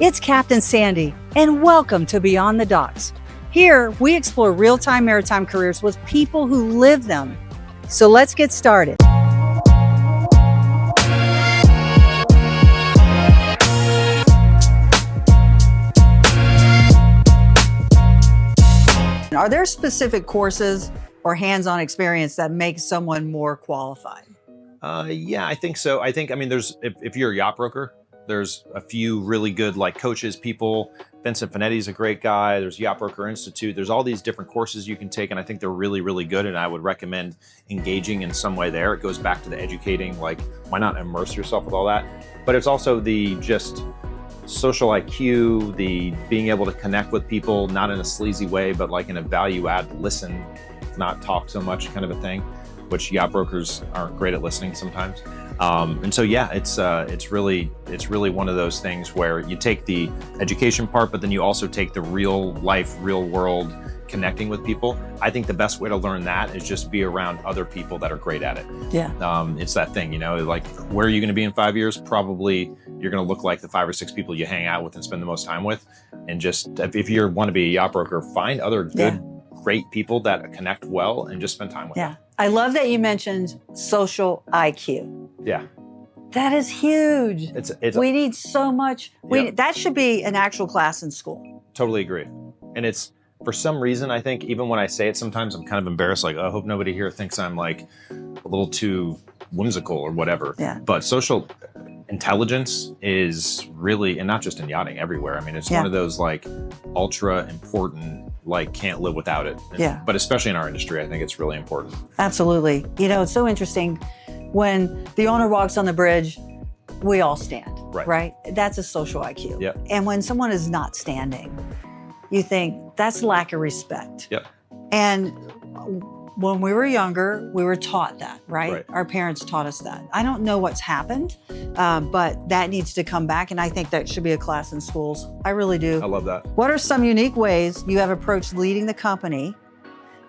It's Captain Sandy, and welcome to Beyond the Docks. Here, we explore real-time maritime careers with people who live them. So let's get started. Are there specific courses or hands-on experience that make someone more qualified? Yeah, I think so. I mean, if you're a yacht broker, there's a few really good coaches, people. Vincent Finetti's a great guy. There's Yacht Broker Institute. There's all these different courses you can take, and I think they're really, really good. And I would recommend engaging in some way there. It goes back to the educating, why not immerse yourself with all that? But it's also the just social IQ, the being able to connect with people, not in a sleazy way, but in a value add, listen, not talk so much kind of a thing, which yacht brokers aren't great at listening sometimes. And so, yeah, it's really one of those things where you take the education part, but then you also take the real life, real world connecting with people. I think the best way to learn that is just be around other people that are great at it. Yeah. It's that thing, where are you going to be in 5 years? Probably you're going to look like the 5 or 6 people you hang out with and spend the most time with. And just, if you want to be a yacht broker, find other good, great people that connect well and just spend time with them. I love that you mentioned social IQ. Yeah. That is huge. We need so much. That should be an actual class in school. Totally agree. And it's, for some reason, I think even when I say it, sometimes I'm kind of embarrassed. I hope nobody here thinks I'm a little too whimsical or whatever. Yeah. But social intelligence is really, and not just in yachting, everywhere. I mean, it's one of those ultra important, can't live without it. But especially in our industry, I think it's really important. Absolutely. It's so interesting. When the owner walks on the bridge, we all stand, right? That's a social IQ. Yep. And when someone is not standing, you think that's lack of respect. Yep. And when we were younger, we were taught that, right? Our parents taught us that. I don't know what's happened, but that needs to come back. And I think that should be a class in schools. I really do. I love that. What are some unique ways you have approached leading the company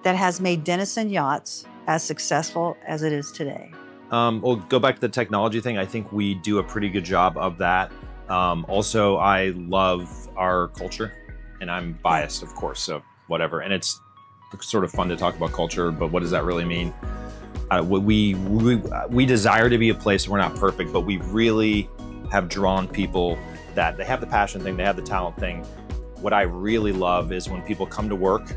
that has made Denison Yachts as successful as it is today? We'll go back to the technology thing. I think we do a pretty good job of that. Also, I love our culture, and I'm biased, of course, so whatever. And it's sort of fun to talk about culture, but what does that really mean? We desire to be a place where we're not perfect, but we really have drawn people that they have the passion thing, they have the talent thing. What I really love is when people come to work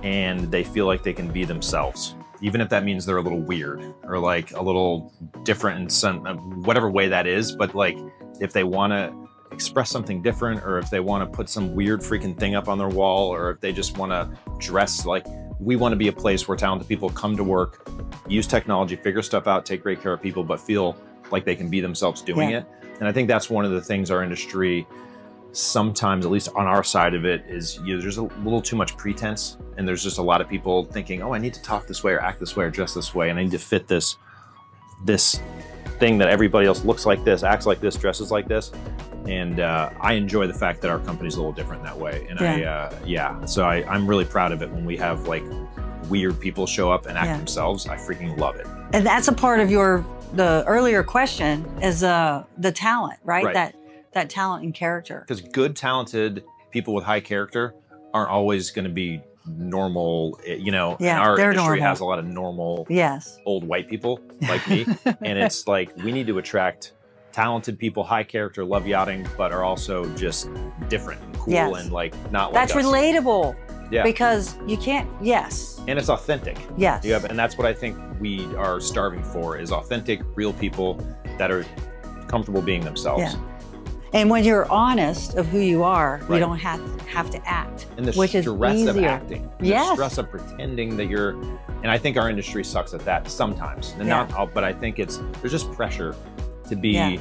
and they feel like they can be themselves, even if that means they're a little weird or a little different in some whatever way that is. But if they want to express something different, or if they want to put some weird freaking thing up on their wall, or if they just want to dress we want to be a place where talented people come to work, use technology, figure stuff out, take great care of people, but feel like they can be themselves doing it. And I think that's one of the things our industry sometimes, at least on our side of it, is there's a little too much pretense, and there's just a lot of people thinking, oh, I need to talk this way or act this way or dress this way, and I need to fit this thing that everybody else looks like this, acts like this, dresses like this. And I enjoy the fact that our company's a little different that way. And so I'm really proud of it when we have weird people show up and act themselves. I freaking love it. And that's a part of the earlier question is the talent, right? That talent and character. Because good, talented people with high character aren't always going to be normal. And our industry has a lot of normal old white people like me. And it's we need to attract talented people, high character, love yachting, but are also just different and cool and not that's us. Relatable. Yeah. Because you can't, and it's authentic. Yes. And that's what I think we are starving for, is authentic, real people that are comfortable being themselves. Yeah. And when you're honest of who you are, you don't have to act, and the which is stress easier. of acting, the stress of pretending that you're, and I think our industry sucks at that sometimes. And not all, but I think there's just pressure to be,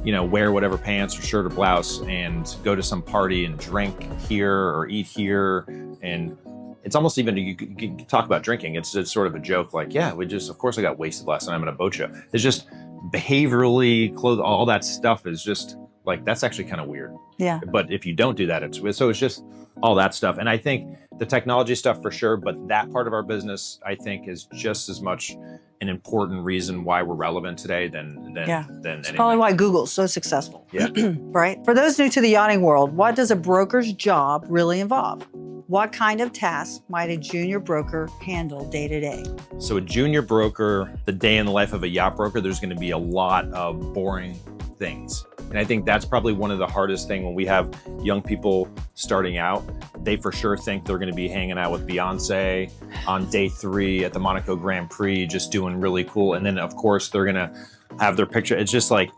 wear whatever pants or shirt or blouse and go to some party and drink here or eat here. And it's almost even, you talk about drinking, it's sort of a joke, of course I got wasted last night, I'm at a boat show. It's just behaviorally, all that stuff is just Like, that's actually kind of weird. Yeah. But if you don't do that, it's just all that stuff. And I think the technology stuff for sure, but that part of our business, I think, is just as much an important reason why we're relevant today than It's anything. probably why Google's so successful. Yeah. Right? For those new to the yachting world, what does a broker's job really involve? What kind of tasks might a junior broker handle day to day? So a junior broker, the day in the life of a yacht broker, there's going to be a lot of boring things. And I think that's probably one of the hardest things when we have young people starting out. They for sure think they're going to be hanging out with Beyonce on day 3 at the Monaco Grand Prix, just doing really cool. And then of course they're going to have their picture. It's just like,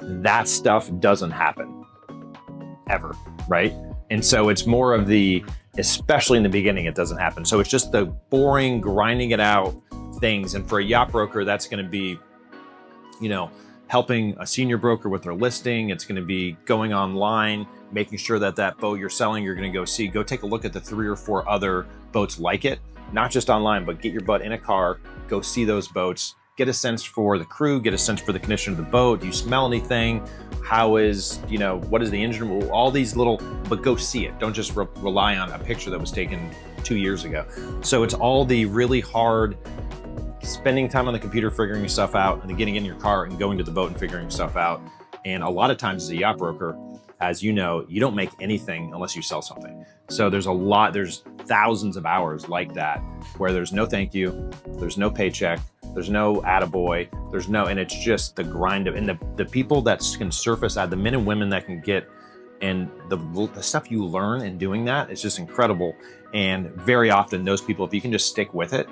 that stuff doesn't happen ever, right? And so it's more of the, especially in the beginning, it doesn't happen. So it's just the boring, grinding it out things. And for a yacht broker, that's going to be, you know, helping a senior broker with their listing. It's going to be going online, making sure that that boat you're selling, you're going to go take a look at the 3 or 4 other boats like it, not just online, but get your butt in a car, go see those boats, get a sense for the crew, get a sense for the condition of the boat. Do you smell anything? How is, you know, what is the engine? All these little, but go see it. Don't just rely on a picture that was taken 2 years ago. So it's all the really hard spending time on the computer figuring stuff out, and then getting in your car and going to the boat and figuring stuff out. And a lot of times as a yacht broker, as you know, you don't make anything unless you sell something. So there's thousands of hours like that where there's no thank you, there's no paycheck, there's no attaboy, and it's just the grind of, and the people that can surface that, the men and women that can get, and the stuff you learn in doing that is just incredible. And very often those people, if you can just stick with it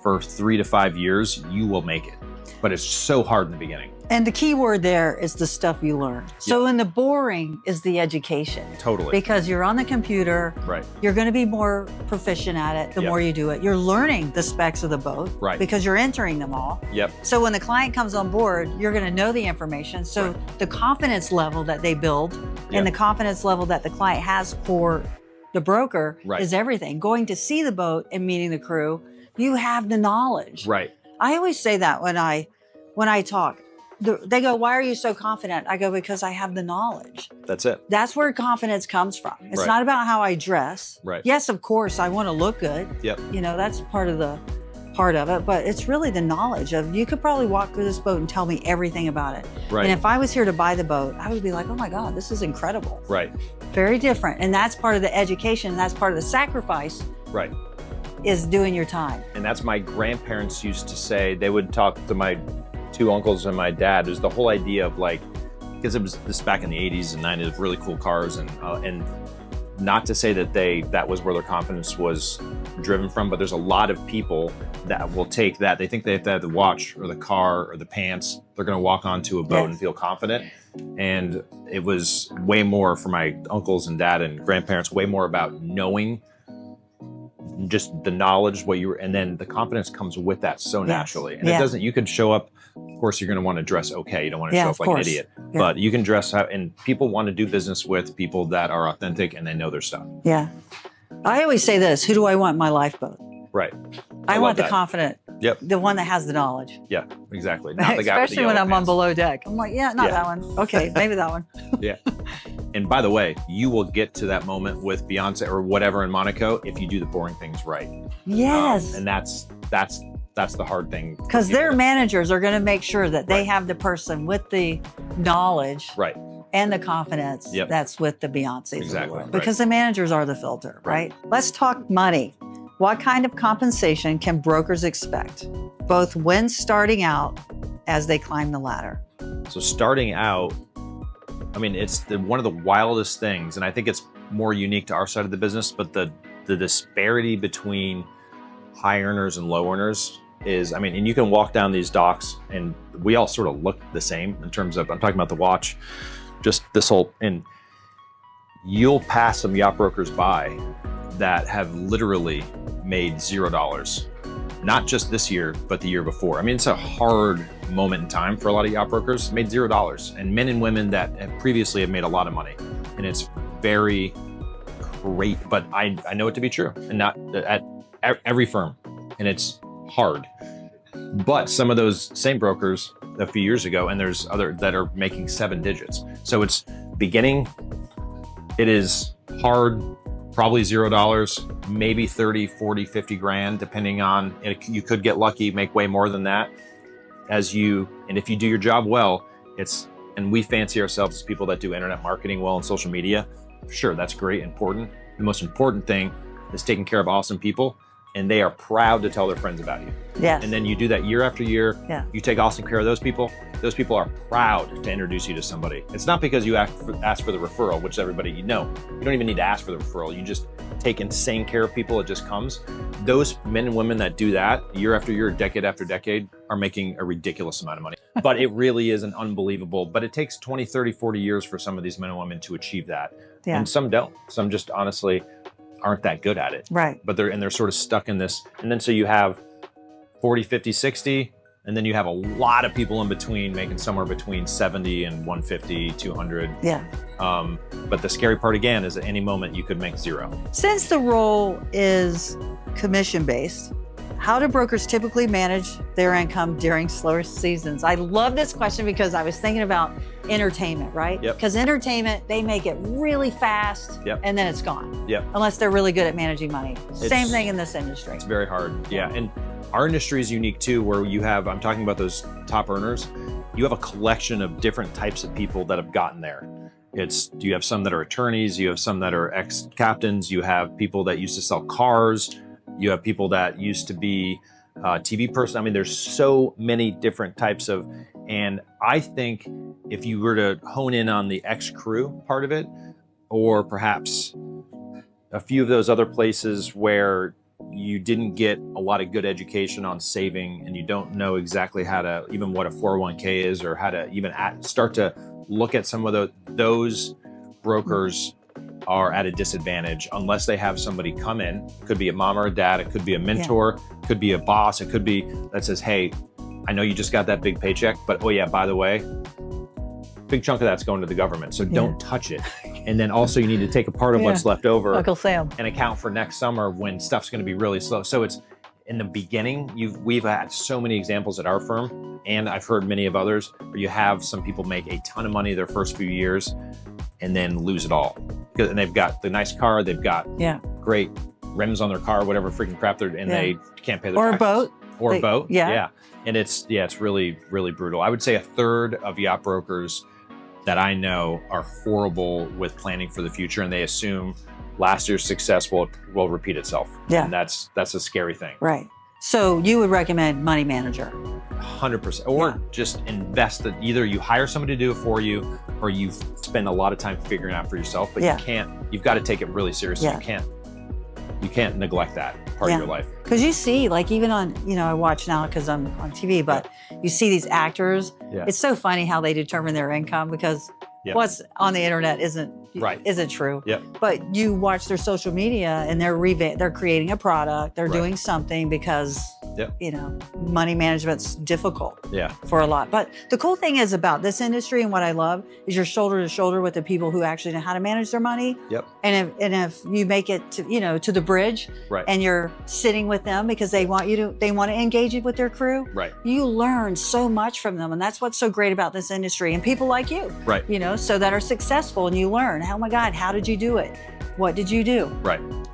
for 3 to 5 years, you will make it. But it's so hard in the beginning. And the key word there is the stuff you learn. So in the boring is the education. Totally. Because you're on the computer, right? You're going to be more proficient at it the more you do it. You're learning the specs of the boat, right? Because you're entering them all. Yep. So when the client comes on board, you're going to know the information. So the confidence level that they build and the confidence level that the client has for the broker is everything. Going to see the boat and meeting the crew, you have the knowledge. Right. I always say that when I talk. They go, why are you so confident? I go, because I have the knowledge. That's it. That's where confidence comes from. It's not about how I dress. Right. Yes, of course, I want to look good. Yep. You know, that's part of it, but it's really the knowledge of, you could probably walk through this boat and tell me everything about it. Right. And if I was here to buy the boat, I would be like, oh my God, this is incredible. Right. Very different. And that's part of the education. And that's part of the sacrifice. Right. Is doing your time. And that's my grandparents used to say. They would talk to my 2 uncles and my dad. There's the whole idea of like, because it was this back in the 80s and 90s, really cool cars, and not to say that that was where their confidence was driven from, but there's a lot of people that will take that. They think they have to have the watch or the car or the pants. They're going to walk onto a boat and feel confident. And it was way more for my uncles and dad and grandparents, way more about knowing, just the knowledge, and then the confidence comes with that so naturally. And it doesn't, you could show up, of course, you're going to want to dress okay. You don't want to show up like an idiot, but you can dress out, and people want to do business with people that are authentic and they know their stuff. Yeah. I always say this, who do I want in my lifeboat? Right. I want the confident. Yep. The one that has the knowledge. Yeah, exactly. Not the guy Especially with the when I'm on pants. below deck. I'm like, not that one. Okay, maybe that one. Yeah. And by the way, you will get to that moment with Beyonce or whatever in Monaco if you do the boring things right. Yes. And that's the hard thing. Because their managers are going to make sure that they have the person with the knowledge and the confidence that's with the Beyoncés of the world. Because the managers are the filter, right? Let's talk money. What kind of compensation can brokers expect, both when starting out as they climb the ladder? So starting out, I mean, it's one of the wildest things, and I think it's more unique to our side of the business, but the disparity between high earners and low earners is, I mean, and you can walk down these docks and we all sort of look the same in terms of, I'm talking about the watch, just this whole, and you'll pass some yacht brokers by that have literally made $0. Not just this year, but the year before. I mean, it's a hard moment in time for a lot of yacht brokers, made $0. And men and women that have previously have made a lot of money. And it's very great, but I know it to be true, and not at every firm. And it's hard. But some of those same brokers a few years ago, and there's other that are making 7 digits. So it's beginning. It is hard, probably $0, maybe 30, 40, 50 grand, depending on, you could get lucky, make way more than that and if you do your job well, and we fancy ourselves as people that do internet marketing well and social media. Sure, that's great, important. The most important thing is taking care of awesome people, and they are proud to tell their friends about you. Yes. And then you do that year after year. Yeah. You take awesome care of those people. Those people are proud to introduce you to somebody. It's not because you ask for the referral, which everybody, you don't even need to ask for the referral. You just take insane care of people. It just comes. Those men and women that do that year after year, decade after decade, are making a ridiculous amount of money. But it really is an unbelievable, but it takes 20, 30, 40 years for some of these men and women to achieve that. Yeah. And some don't. Some just honestly aren't that good at it. Right. But they're sort of stuck in this. And then so you have 40, 50, 60, and then you have a lot of people in between making somewhere between 70 and 150, 200. Yeah. But the scary part again is at any moment you could make 0. Since the role is commission-based, how do brokers typically manage their income during slower seasons? I love this question because I was thinking about entertainment, right? Yep. Because entertainment, they make it really fast, yep, and then it's gone. Yep. Unless they're really good at managing money. Same thing in this industry. It's very hard. Yeah. And our industry is unique too, where you have, I'm talking about those top earners, you have a collection of different types of people that have gotten there. You have some that are attorneys, you have some that are ex-captains, you have people that used to sell cars, you have people that used to be TV person. I mean, there's so many different types of, and I think if you were to hone in on the ex-crew part of it, or perhaps a few of those other places where you didn't get a lot of good education on saving, and you don't know exactly how to, even what a 401k is, or how to even start to look at some of those brokers are at a disadvantage unless they have somebody come in. It could be a mom or a dad, it could be a mentor, it could be a boss, it could be that says, hey, I know you just got that big paycheck, but oh yeah, by the way, big chunk of that's going to the government, so don't touch it. And then also you need to take a part of what's left over Uncle Sam. and account for next summer when stuff's going to be really slow. So it's in the beginning, we've had so many examples at our firm, and I've heard many of others, where you have some people make a ton of money their first few years and then lose it all. And they've got the nice car, they've got great rims on their car, whatever freaking crap they can't pay their taxes. Or a boat. Or a boat, yeah. And it's really, really brutal. I would say 1/3 of yacht brokers that I know are horrible with planning for the future, and they assume last year's success will repeat itself. Yeah. And that's a scary thing. Right. So you would recommend money manager? 100%. Or just invest that either you hire somebody to do it for you, or you spend a lot of time figuring it out for yourself, but you've got to take it really seriously. You can't neglect that part of your life. Because you see, like even on, I watch now because I'm on TV, but you see these actors. It's so funny how they determine their income, because what's on the internet isn't true. But you watch their social media and they're creating a product, they're doing something because money management's difficult for a lot. But the cool thing is about this industry, and what I love, is you're shoulder to shoulder with the people who actually know how to manage their money. And if you make it to the bridge, and you're sitting with them because they want to engage with their crew, you learn so much from them. And that's what's so great about this industry, and people like you, so that are successful, and you learn, oh my God, how did you do it? What did you do?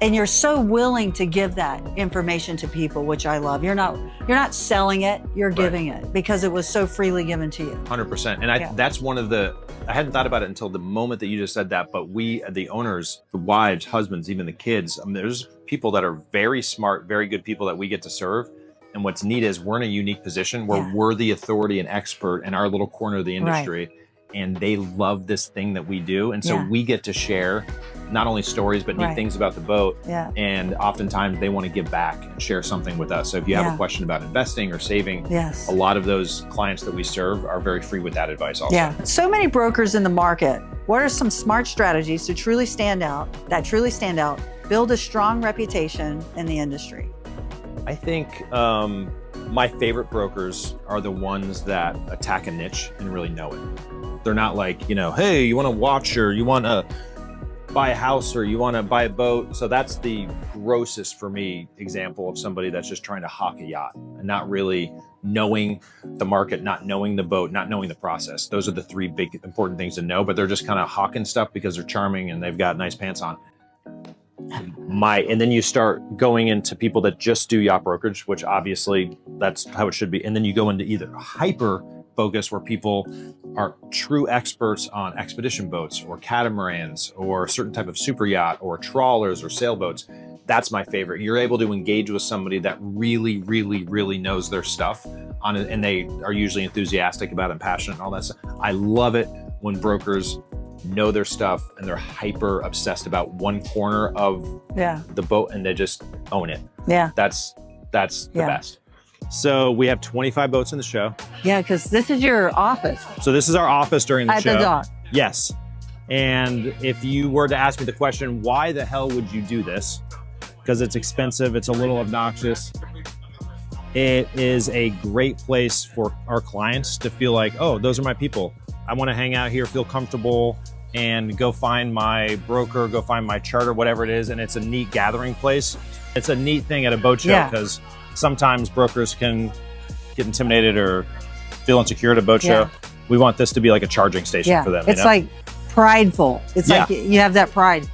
And you're so willing to give that information to people, which I love. You're not selling it, you're giving it, because it was so freely given to you. 100%. And that's one of the, I hadn't thought about it until the moment that you just said that, but we, the owners, the wives, husbands, even the kids, there's people that are very smart, very good people that we get to serve. And what's neat is we're in a unique position where we're the authority and expert in our little corner of the industry. And they love this thing that we do. And so we get to share not only stories, but neat things about the boat. And oftentimes they want to give back and share something with us. So if you have a question about investing or saving, a lot of those clients that we serve are very free with that advice also. So many brokers in the market. What are some smart strategies to truly stand out, build a strong reputation in the industry? I think my favorite brokers are the ones that attack a niche and really know it. They're not like, hey, you want to watch, or you want a buy a house or you want to buy a boat. So that's the grossest for me example of somebody that's just trying to hawk a yacht and not really knowing the market, not knowing the boat, not knowing the process. Those are the three big important things to know, but they're just kind of hawking stuff because they're charming and they've got nice pants on. And then you start going into people that just do yacht brokerage, which obviously that's how it should be. And then you go into either hyper focus where people are true experts on expedition boats or catamarans or a certain type of super yacht or trawlers or sailboats. That's my favorite. You're able to engage with somebody that really, really, really knows their stuff on it, and they are usually enthusiastic about it and passionate and all that stuff. I love it when brokers know their stuff and they're hyper obsessed about one corner of the boat and they just own it. Yeah. That's the best. So we have 25 boats in the show. Yeah, because this is your office. So this is our office during the show. At the dock. Yes. And if you were to ask me the question, why the hell would you do this? Because it's expensive, it's a little obnoxious. It is a great place for our clients to feel like, oh, those are my people. I want to hang out here, feel comfortable, and go find my broker, go find my charter, whatever it is. And it's a neat gathering place. It's a neat thing at a boat show because sometimes brokers can get intimidated or feel insecure at a boat show. We want this to be like a charging station for them. It's like prideful. It's like you have that pride.